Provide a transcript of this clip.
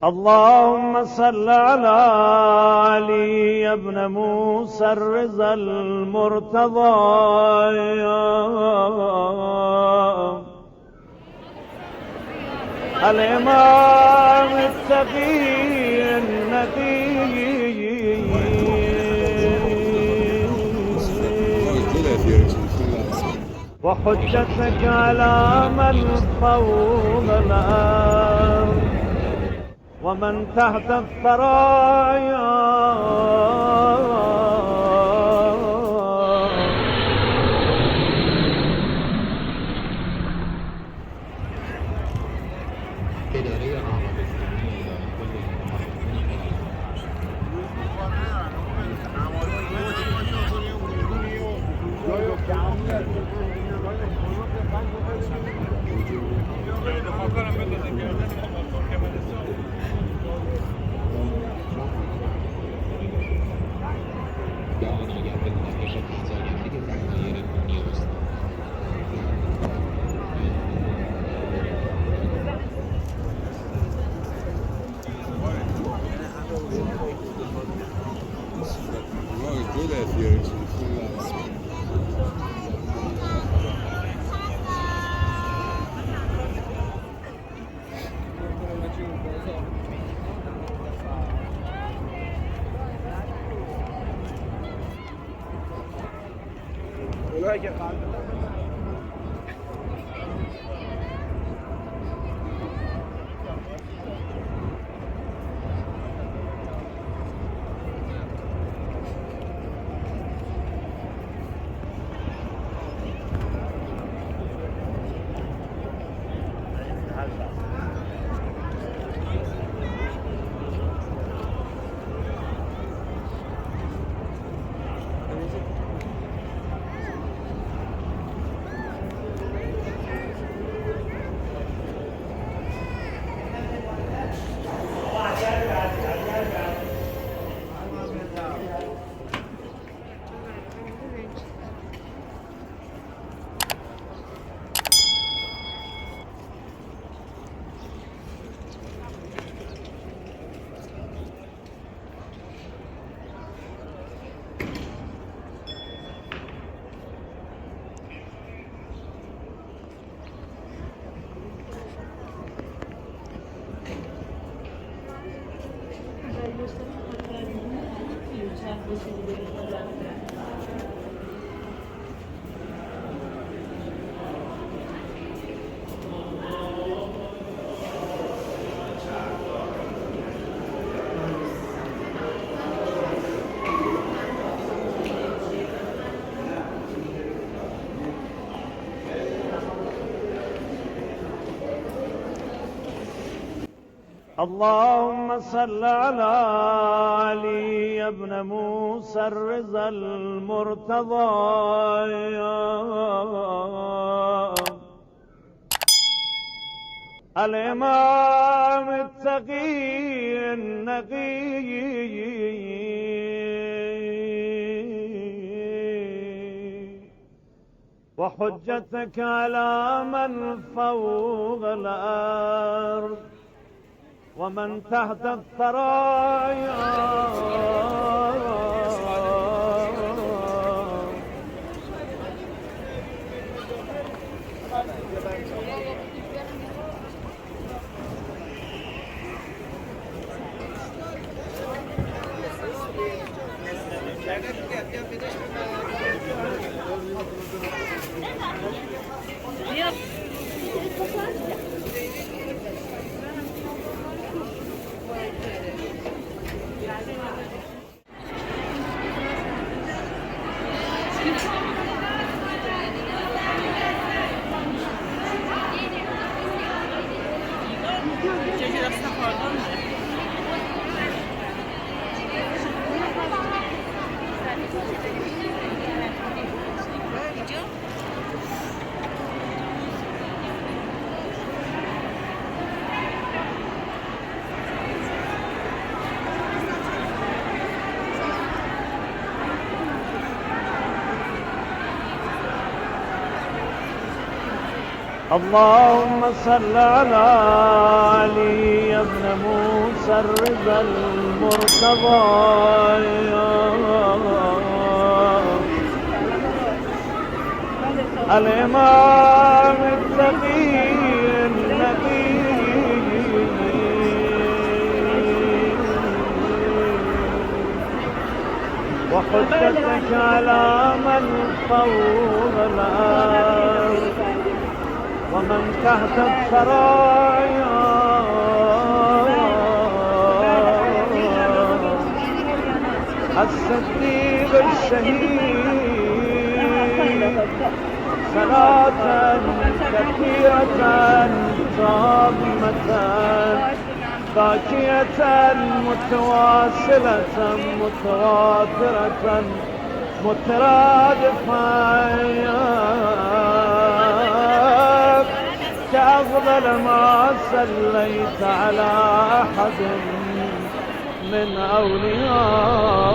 اللهم صل على علي بن موسى الرضا المرتضى الإمام التقي النقي وحجتك على من فوق الأرض ومن تحت الثرايا اللهم صل على علي بن موسى الرضا المرتضى الإمام التقي النقي وحجتك على من فوق الأرض ومن تحت الثرايا اللهم صل على علي بن موسى الرضا المرتضى الإمام التقي النبي وحجتك على من فوق الأرض ومن تحت الثرايا الصديق الشهيد صلاة كثيرة تامة باكية متواصلة متواترة مترادفة كأفضل ما صليت على أحد من أولياء